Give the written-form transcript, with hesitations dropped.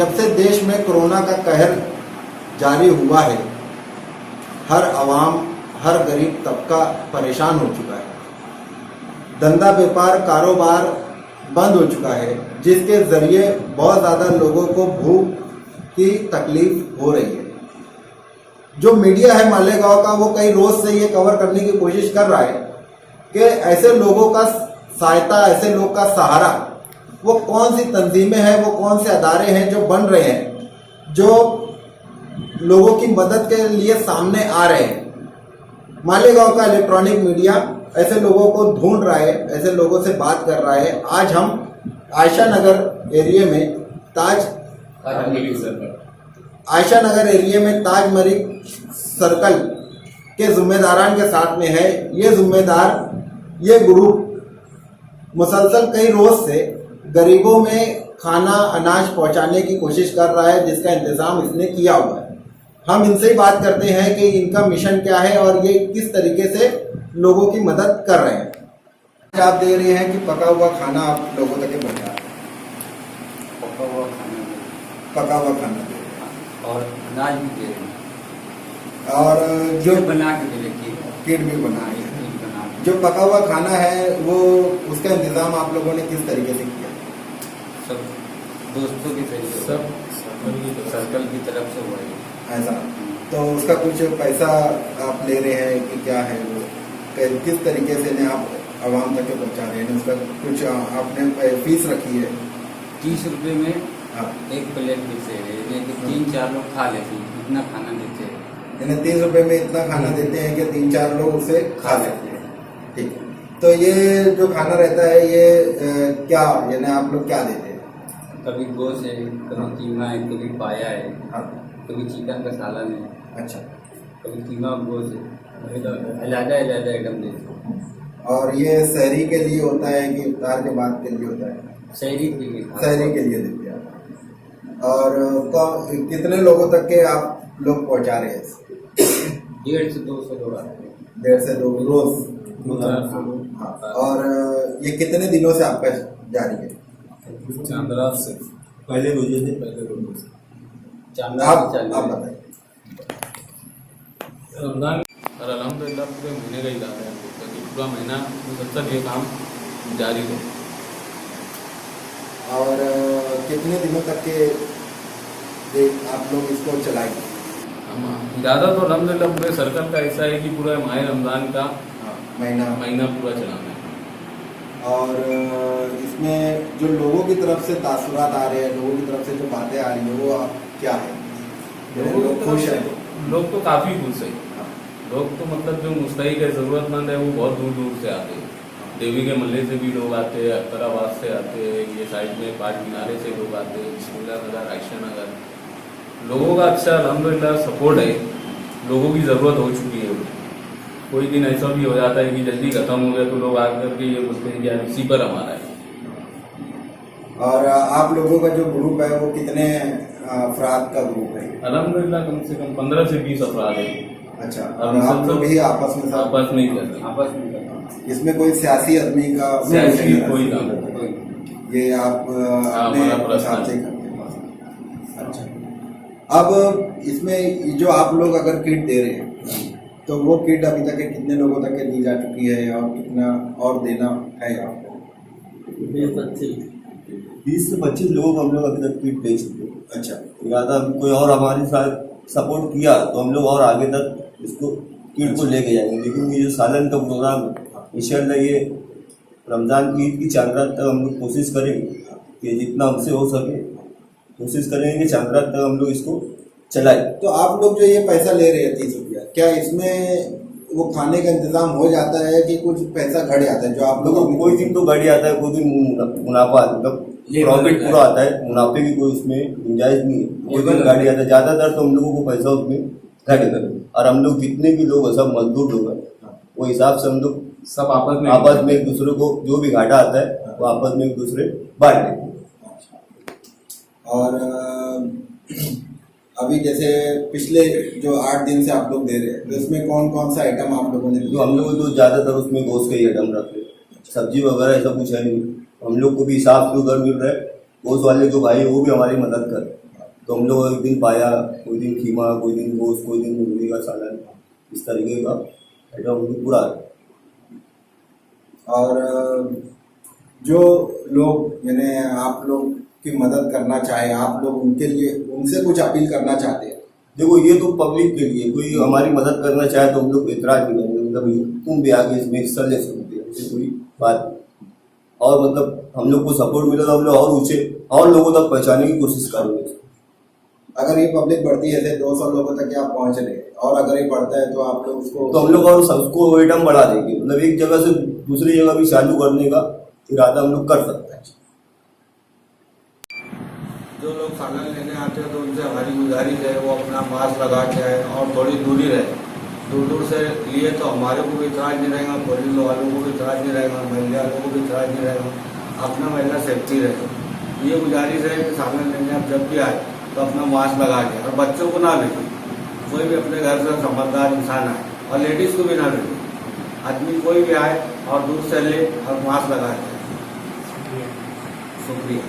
जब से देश में कोरोना का कहर जारी हुआ है, हर आवाम, हर गरीब तबका परेशान हो चुका है। धंधा व्यापार कारोबार बंद हो चुका है, जिसके जरिए बहुत ज़्यादा लोगों को भूख की तकलीफ हो रही है। जो मीडिया है मालेगांव का, वो कई रोज से ये कवर करने की कोशिश कर रहा है कि ऐसे लोगों का सहायता, ऐसे लोग का सहारा, वो कौन सी तंजीमें हैं, वो कौन से अदारे हैं जो बन रहे हैं, जो लोगों की मदद के लिए सामने आ रहे हैं। मालेगांव का इलेक्ट्रॉनिक मीडिया ऐसे लोगों को ढूंढ रहा है, ऐसे लोगों से बात कर रहा है। आज हम आयशा नगर एरिया में ताज मरीग सर्कल के जिम्मेदारान के साथ में है। ये जिम्मेदार, ये ग्रुप मुसलसल कई रोज से गरीबों में खाना अनाज पहुंचाने की कोशिश कर रहा है, जिसका इंतजाम इसने किया हुआ है। हम इनसे ही बात करते हैं कि इनका मिशन क्या है और ये किस तरीके से लोगों की मदद कर रहे हैं। आप दे रहे हैं कि पका हुआ खाना आप लोगों तक पहुंचा रहे हैं। पका हुआ खाना दे रहे हैं और अनाज भी दे रहे हैं और जो बना के दे रहे किट भी बना रहे हैं। जो पका हुआ खाना है वो उसका इंतजाम आप लोगों ने किस तरीके से किया? सब दोस्तों की तरीके, सब सर्कल की तरफ से हुआ है ऐसा। तो उसका कुछ पैसा आप ले रहे हैं कि क्या है वो, किस तरीके से ने आप आवाम तक पहुंचा रहे हैं? उसका कुछ आपने फीस रखी है? 30 रुपये में एक प्लेट भी दे रहे, 3-4 लोग खा लेते हैं, इतना खाना देते हैं। यानी 30 रुपये में इतना खाना देते हैं कि 3-4 लोग उसे खा लेते हैं। ठीक है, तो ये जो खाना रहता है ये क्या, यानी आप लोग क्या देते हैं? कभी गोश्त है, कभी कीमा है, कभी पाया है, कभी चिकन का सालन है। अच्छा। कभी कीमा गोश्त है, अलग आइटम देते हैं। और ये शहरी के लिए होता है कि इफ्तार के बाद के लिए होता है? शहरी के लिए देते हैं। और कितने लोगों तक के आप लोग पहुंचा रहे हैं? 150 से 200 लोग आते हैं। 150 से 200 रोज। और ये कितने दिनों से आपका जारी है? चांद्रात से पहले रोजे थे, आप बताइए। रमजान और अल्हम्दुलिल्लाह पूरे महीने का ही इरादा है ताकि पूरा महीना मुसलसल ये काम जारी रहे। और कितने दिनों तक के आप लोग इसको चलाएंगे? इरादा तो अल्हम्दुलिल्लाह पूरे सर्कल का ऐसा है कि पूरा माह रमज़ान का महीना पूरा चलाना है। और इसमें जो लोगों की तरफ से तासुरात आ रहे हैं, लोगों की तरफ से जो बातें आ रही है, वो क्या है? लोग खुश हैं? लोग तो काफ़ी खुश है। लोग तो मतलब जो मुस्तहिक है, ज़रूरतमंद है, वो बहुत दूर दूर से आते हैं। देवी के मल्ले से भी लोग आते हैं, अख्तराबाद से आते हैं, ये साइड में पाट मीनारे से लोग आते हैं, बिस्मिल्लाह नगर, आयशा नगर। लोगों का अच्छा अल्हम्दुलिल्लाह सपोर्ट है। लोगों की ज़रूरत हो चुकी है। कोई दिन ऐसा भी हो जाता है कि जल्दी खत्म हो गया तो लोग आकर के ये बोलते हैं कि यार इसी पर हमारा है। और आप लोगों का जो ग्रुप है वो कितने अफराद का ग्रुप है? अल्हम्दुलिल्लाह कम से कम 15 से 20 अफराद है। अच्छा। और आप लोग भी आपस में नहीं करते। इसमें कोई सियासी आदमी का कोई काम नहीं, ये आप अपने हिसाब से करते हैं। अच्छा। अब इसमें जो आप लोग अगर किट दे रहे हैं तो वो किट अभी तक कितने लोगों तक दी जा चुकी है और कितना और देना है आपको? 20 से 25 लोगों को हम लोग अभी तक किट दे चुके हैं। अच्छा। इरादा कोई और हमारे साथ सपोर्ट किया तो हम लोग और आगे तक इसको किट को लेके जाएंगे। लेकिन ये जो सालन का प्रोग्राम है, इंशाल्लाह ये रमज़ान की ईद की चांद रात तक हम लोग कोशिश करेंगे कि जितना हमसे हो सके कोशिश करेंगे कि चांद रात तक हम लोग इसको चलाए। तो आप लोग जो ये पैसा ले रहे हैं 30 रुपया, क्या इसमें वो खाने का इंतजाम हो जाता है कि कुछ पैसा घट जाता है? जो आप लोग कोई दिन तो घट जाता है, कोई दिन मुनाफा मतलब प्रॉफिट पूरा आता है, मुनाफे की कोई उसमें गुंजाइश नहीं है। कोई दिन घट जाता है, ज्यादातर तो हम लोगों को पैसा उसमें घट गया। और हम लोग जितने भी लोग सब मजदूर लोग हैं वो हिसाब से हम लोग सब आपस में एक दूसरे को जो भी घाटा आता है वो आपस में एक दूसरे बांट लेते हैं। और अभी जैसे पिछले जो 8 दिन से आप लोग दे रहे हैं तो इसमें कौन कौन सा आइटम आप लोगों ने तो हम लोग तो ज्यादातर उसमें गोश्त का ही आइटम रखते हैं, सब्जी वगैरह ऐसा कुछ है नहीं। हम लोग को भी हिसाब से उधर मिल रहा है। गोश्त वाले जो भाई वो भी हमारी मदद कर रहे हैं। तो हम लोग एक दिन पाया, कोई दिन खीमा, कोई दिन गोश्त, कोई दिन मुर्गी का सालन, इस तरीके का आइटम हम लोग पूरा। और जो लोग यानी आप लोग की मदद करना चाहे, आप लोग उनके लिए उनसे कुछ अपील करना चाहते हैं? देखो ये तो पब्लिक के लिए, कोई हमारी मदद करना चाहे तो हम लोग एतराज नहीं करेंगे, मतलब तुम भी आगे इसमें हिस्सा ले सकते हो, ऐसी कोई बात नहीं। और मतलब हम लोग को सपोर्ट मिला तो हम लोग और ऊंचे और लोगों तक पहुंचाने की कोशिश करेंगे। अगर ये पब्लिक बढ़ती है ऐसे 200 लोगों तक आप पहुंच रहे हैं, और अगर ये बढ़ता है तो आप लोग उसको तो हम लोग और सबको आइटम बढ़ा देंगे, मतलब एक जगह से दूसरी जगह भी चालू करने का इरादा हम लोग कर सकते हैं। जो लोग सालन लेने आते हैं तो उनसे हमारी गुजारिश है वो अपना मास्क लगा के आए और थोड़ी दूरी रहे। दूर दूर से लिए तो हमारे को भी इतराज नहीं रहेगा, पुलिस वालों को भी इतराज नहीं रहेगा, महिला वालों को भी इतराज नहीं रहेगा, अपना महिला सेफ्टी रहे। ये गुजारिश है कि सालन लेने आप जब भी आए तो अपना मास्क लगा के, और बच्चों को ना भेजें, कोई भी अपने घर से समझदार इंसान आए, और लेडीज़ को भी ना भेजें। आदमी कोई भी आए और दूर से ले और मास्क लगा के। शुक्रिया।